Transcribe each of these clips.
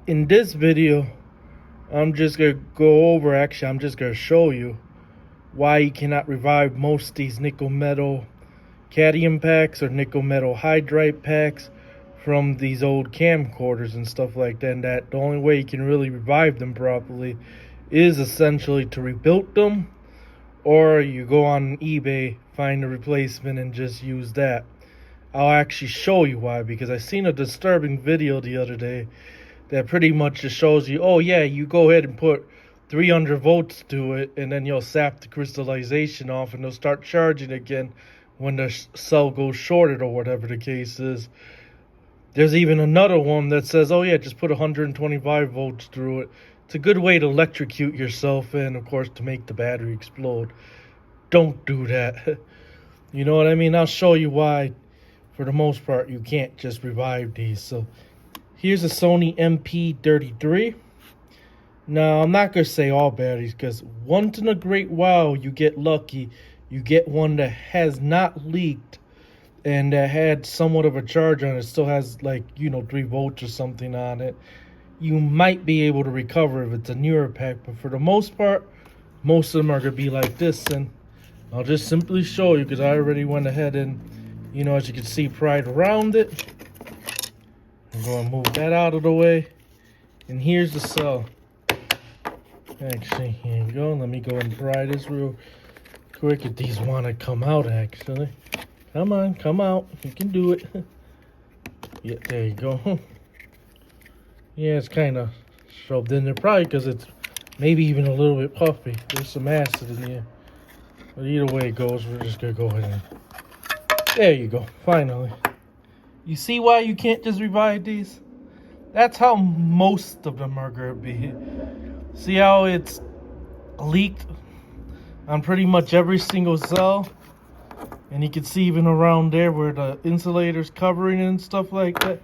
In this video, I'm just going to go over, I'm just going to show you why you cannot revive most of these nickel metal cadmium packs or nickel metal hydride packs from these old camcorders and stuff like that. And that the only way you can really revive them properly is essentially to rebuild them, or you go on eBay, find a replacement, and just use that. I'll actually show you why, because I seen a disturbing video the other day that pretty much just shows you, oh yeah, you go ahead and put 300 volts to it, and then you'll sap the crystallization off, and they'll start charging again when the cell goes shorted or whatever the case is. There's even another one that says, oh yeah, just put 125 volts through it. It's a good way to electrocute yourself and, of course, to make the battery explode. Don't do that. You know what I mean? I'll show you why, for the most part, you can't just revive these. So here's a Sony MP33. Now, I'm not going to say all batteries, because once in a great while you get lucky. You get one that has not leaked and that had somewhat of a charge on it. Still has 3 volts or something on it. You might be able to recover if it's a newer pack. But for the most part, most of them are going to be like this. And I'll just simply show you, because I already went ahead and, as you can see, pried around it. I'm going to move that out of the way. And here's the cell. Actually, here you go. Let me go and pry this real quick if these want to come out, actually. Come on, come out. You can do it. Yeah, there you go. Yeah, it's kind of shoved in there. Probably because it's maybe even a little bit puffy. There's some acid in here. But either way it goes, we're just going to go ahead and... There you go, finally. You see why you can't just revive these? That's how most of them are going to be. See how it's leaked on pretty much every single cell? And you can see even around there where the insulator's covering and stuff like that.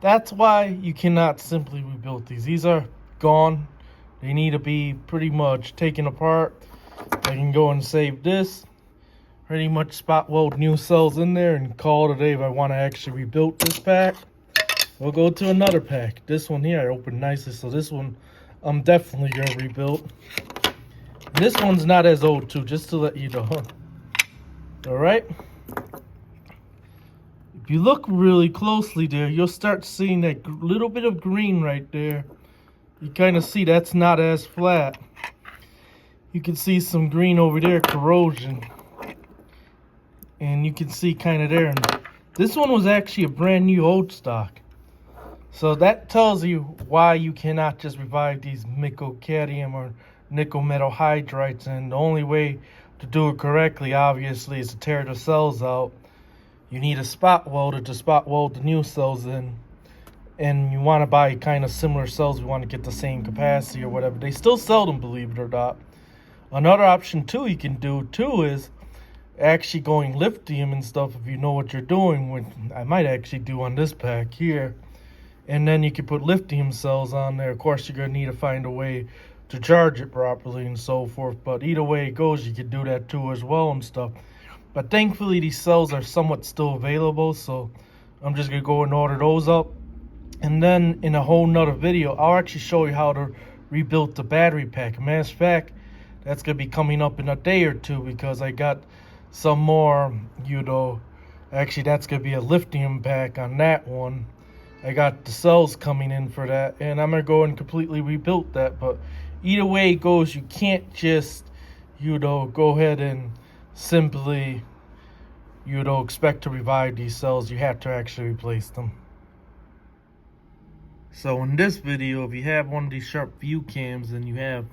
That's why you cannot simply rebuild these. These are gone. They need to be pretty much taken apart. I can go and save this. Pretty much spot weld new cells in there and call it a day if I want to actually rebuild this pack. We'll go to another pack. This one here I opened nicely, so this one I'm definitely going to rebuild. This one's not as old too, just to let you know. Alright? If you look really closely there, you'll start seeing that little bit of green right there. You kind of see that's not as flat. You can see some green over there, corrosion. And you can see kind of there. And this one was actually a brand new old stock. So that tells you why you cannot just revive these nickel cadmium or nickel metal hydrides. And the only way to do it correctly, obviously, is to tear the cells out. You need a spot welder to spot weld the new cells in. And you want to buy kind of similar cells. You want to get the same capacity or whatever. They still sell them, believe it or not. Another option too you can do too is actually going lithium and stuff, if you know what you're doing, which I might actually do on this pack here. And then you can put lithium cells on there. Of course, you're going to need to find a way to charge it properly and so forth. But either way it goes, you can do that too as well and stuff. But thankfully, these cells are somewhat still available. So I'm just going to go and order those up. And then in a whole nother video, I'll actually show you how to rebuild the battery pack. Matter of fact, that's going to be coming up in a day or two, because I got some more, actually that's going to be a lithium pack on that one. I got the cells coming in for that, and I'm going to go and completely rebuild that. But either way it goes, you can't just, go ahead and simply, expect to revive these cells. You have to actually replace them. So in this video, if you have one of these Sharp Viewcams and you have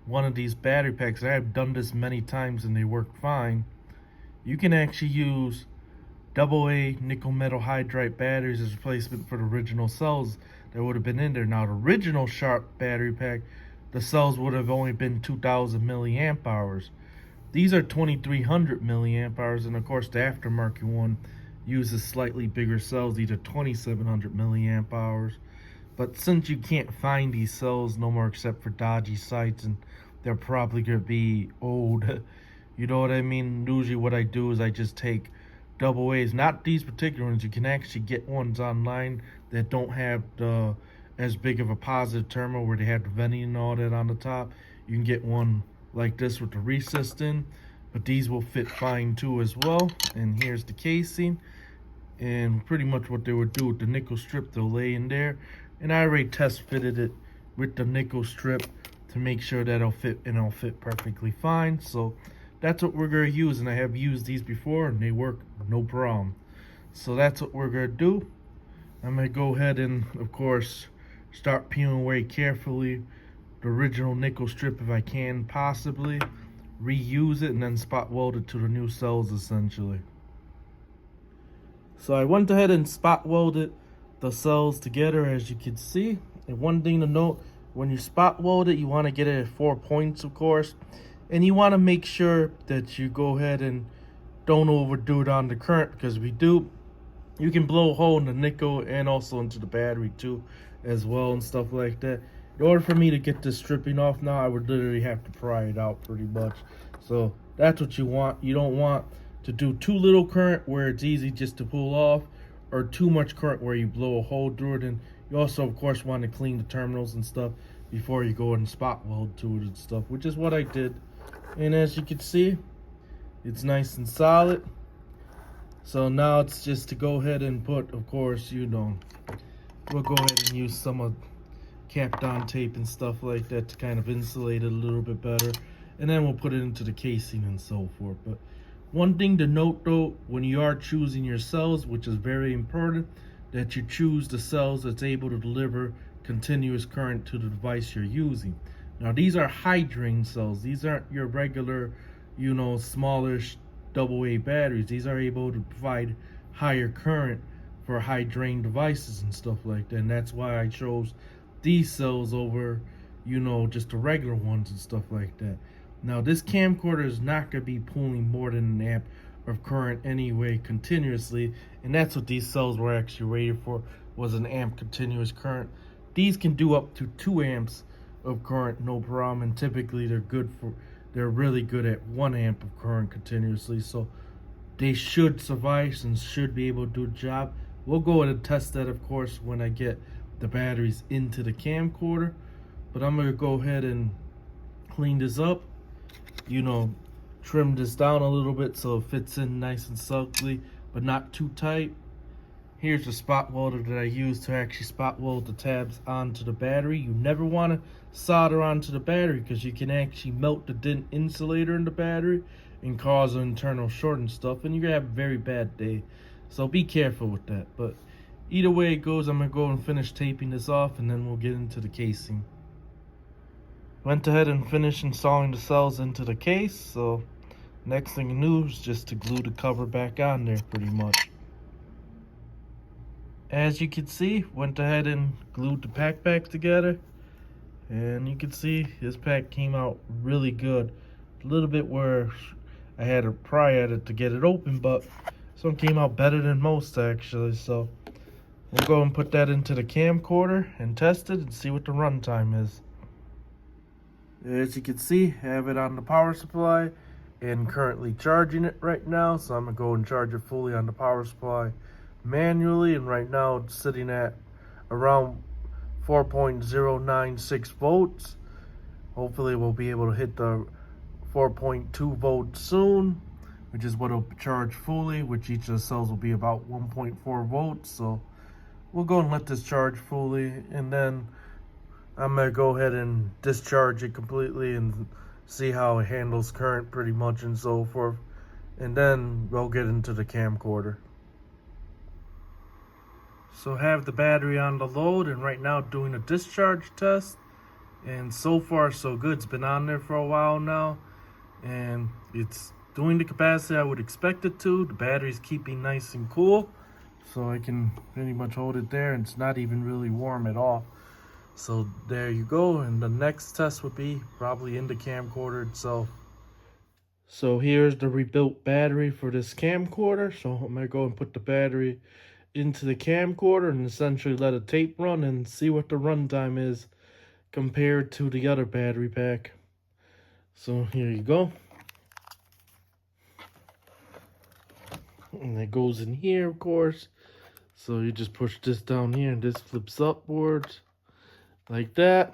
one of these battery packs, I have done this many times and they work fine. You can actually use AA nickel metal hydride batteries as replacement for the original cells that would have been in there. Now, the original Sharp battery pack, the cells would have only been 2,000 milliamp hours. These are 2,300 milliamp hours, and of course the aftermarket one uses slightly bigger cells. These are 2,700 milliamp hours. But since you can't find these cells no more except for dodgy sites, and they're probably going to be old, you know what I mean? Usually what I do is I just take double A's, not these particular ones. You can actually get ones online that don't have the as big of a positive terminal where they have the venting and all that on the top. You can get one like this with the recessed in, but these will fit fine too as well. And here's the casing, and pretty much what they would do with the nickel strip, they'll lay in there, and I already test fitted it with the nickel strip to make sure that it'll fit, and it'll fit perfectly fine. So that's what we're going to use, and I have used these before and they work no problem. So that's what we're going to do. I'm going to go ahead and, of course, start peeling away carefully the original nickel strip if I can possibly, reuse it, and then spot weld it to the new cells essentially. So I went ahead and spot welded the cells together, as you can see. And one thing to note, when you spot weld it, you want to get it at 4 points, of course. And you want to make sure that you go ahead and don't overdo it on the current, because if you do, you can blow a hole in the nickel and also into the battery too as well and stuff like that. In order for me to get this stripping off now, I would literally have to pry it out pretty much. So that's what you want. You don't want to do too little current where it's easy just to pull off, or too much current where you blow a hole through it. And you also, of course, want to clean the terminals and stuff before you go and spot weld to it and stuff, which is what I did. And as you can see, it's nice and solid. So now it's just to go ahead and put, of course, you know, we'll go ahead and use some of cap down tape and stuff like that to kind of insulate it a little bit better. And then we'll put it into the casing and so forth. But one thing to note though, when you are choosing your cells, which is very important, that you choose the cells that's able to deliver continuous current to the device you're using. Now these are high drain cells. These aren't your regular, you know, smallish AA batteries. These are able to provide higher current for high drain devices and stuff like that. And that's why I chose these cells over, you know, just the regular ones and stuff like that. Now this camcorder is not going to be pulling more than an amp of current anyway continuously, and that's what these cells were actually rated for, was an amp continuous current. These can do up to 2 amps of current no problem, and typically they're really good at 1 amp of current continuously, so they should suffice and should be able to do the job. We'll go ahead and test that, of course, when I get the batteries into the camcorder. But I'm going to go ahead and clean this up, you know, trim this down a little bit so it fits in nice and snugly, but not too tight. Here's the spot welder that I use to actually spot weld the tabs onto the battery. You never want to solder onto the battery, because you can actually melt the insulator in the battery and cause an internal short and stuff, and you're gonna have a very bad day. So be careful with that. But either way it goes, I'm gonna go and finish taping this off, and then we'll get into the casing. Went ahead and finished installing the cells into the case, so next thing to do is just to glue the cover back on there pretty much. As you can see, went ahead and glued the pack back together, and you can see this pack came out really good. A little bit where I had to pry at it to get it open, but this one came out better than most actually. So we'll go and put that into the camcorder and test it and see what the runtime is. As you can see, I have it on the power supply and currently charging it right now, so I'm gonna go and charge it fully on the power supply manually, and right now it's sitting at around 4.096 volts. Hopefully we'll be able to hit the 4.2 volts soon, which is what it'll charge fully, which each of the cells will be about 1.4 volts. So we'll go and let this charge fully, and then I'm gonna go ahead and discharge it completely and see how it handles current pretty much and so forth, and then we'll get into the camcorder. So have the battery on the load, and right now doing a discharge test, and so far so good. It's been on there for a while now, and it's doing the capacity I would expect it to. The battery's keeping nice and cool, so I can pretty much hold it there, and it's not even really warm at all. So there you go, and the next test would be probably in the camcorder itself. So here's the rebuilt battery for this camcorder. So I'm gonna go and put the battery into the camcorder and essentially let a tape run and see what the runtime is compared to the other battery pack. So here you go. And it goes in here, of course. So you just push this down here and this flips upwards. like that.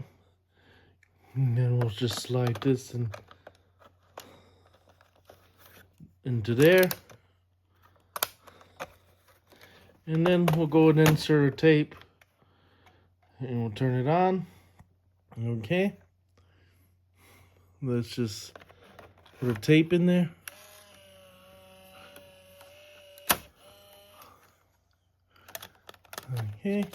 And then we'll just slide this into there. And then we'll go and insert a tape. And we'll turn it on. Okay. Let's just put a tape in there. Okay.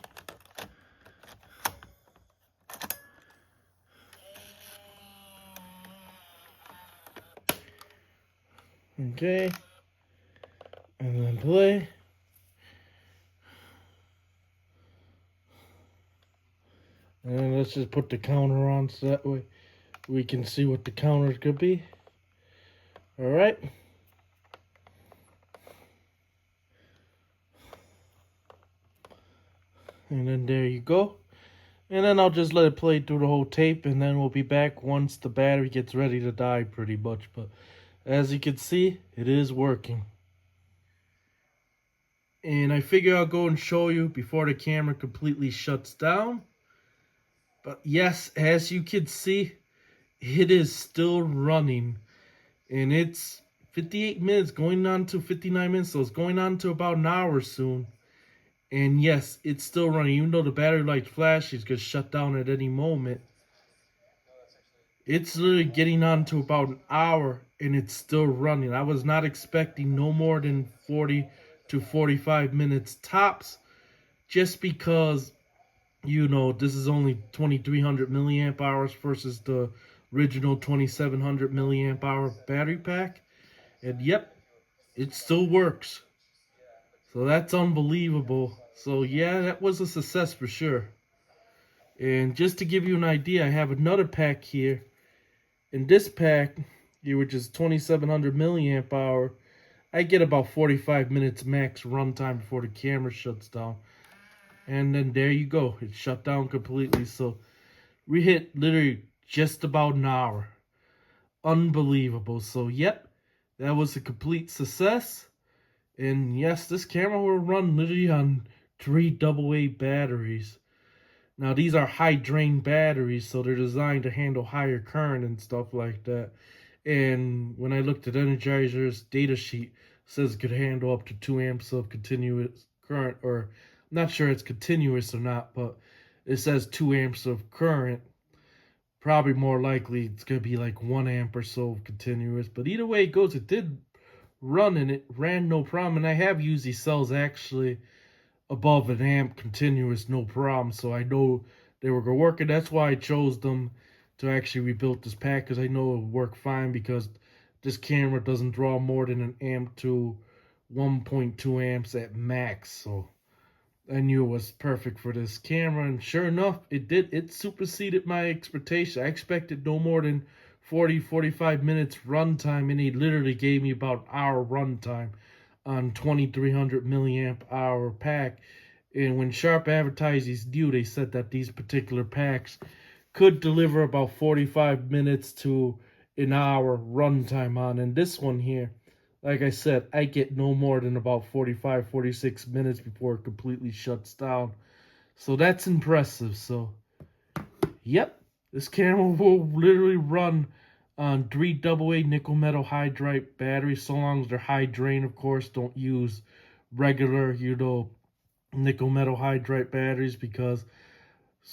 Okay. And then play. And then let's just put the counter on so that way we can see what the counter could be. Alright. And then there you go. And then I'll just let it play through the whole tape, and then we'll be back once the battery gets ready to die pretty much. But as you can see, it is working. And I figure I'll go and show you before the camera completely shuts down. But yes, as you can see, it is still running. And it's 58 minutes going on to 59 minutes, so it's going on to about an hour soon. And yes, it's still running. Even though the battery light flashes, gonna shut down at any moment. It's literally getting on to about an hour and it's still running. I was not expecting no more than 40 to 45 minutes tops, just because, you know, this is only 2300 milliamp hours versus the original 2700 milliamp hour battery pack. And yep, it still works. So that's unbelievable. So yeah, that was a success for sure. And just to give you an idea, I have another pack here. In this pack, which is 2700 milliamp hour, I get about 45 minutes max runtime before the camera shuts down. And then there you go. It shut down completely. So we hit literally just about an hour. Unbelievable. So yep, that was a complete success. And yes, this camera will run literally on 3 AA batteries. Now these are high drain batteries, so they're designed to handle higher current and stuff like that. And when I looked at Energizer's data sheet, it says it could handle up to 2 amps of continuous current, or I'm not sure it's continuous or not, but it says 2 amps of current. Probably more likely it's going to be like 1 amp or so of continuous. But either way it goes, it did run and it ran no problem. And I have used these cells actually above an amp continuous, no problem. So I know they were going to work, and that's why I chose them to actually rebuild this pack, because I know it will work fine, because this camera doesn't draw more than an amp to 1.2 amps at max. So I knew it was perfect for this camera, and sure enough, it did. It superseded my expectation. I expected no more than 40-45 minutes runtime, and he literally gave me about an hour runtime on 2300 milliamp hour pack. And when Sharp advertised these new, they said that these particular packs could deliver about 45 minutes to an hour runtime on. And this one here, like I said, I get no more than about 45-46 minutes before it completely shuts down. So that's impressive. So yep, this camera will literally run on 3 AA nickel metal hydride batteries, so long as they're high drain, of course. Don't use regular, nickel metal hydride batteries, because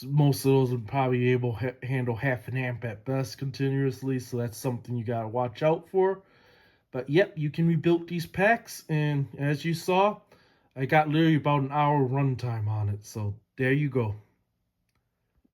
most of those would probably be able to handle half an amp at best continuously. So that's something you got to watch out for. But yep, you can rebuild these packs, and as you saw, I got literally about an hour runtime on it. So there you go.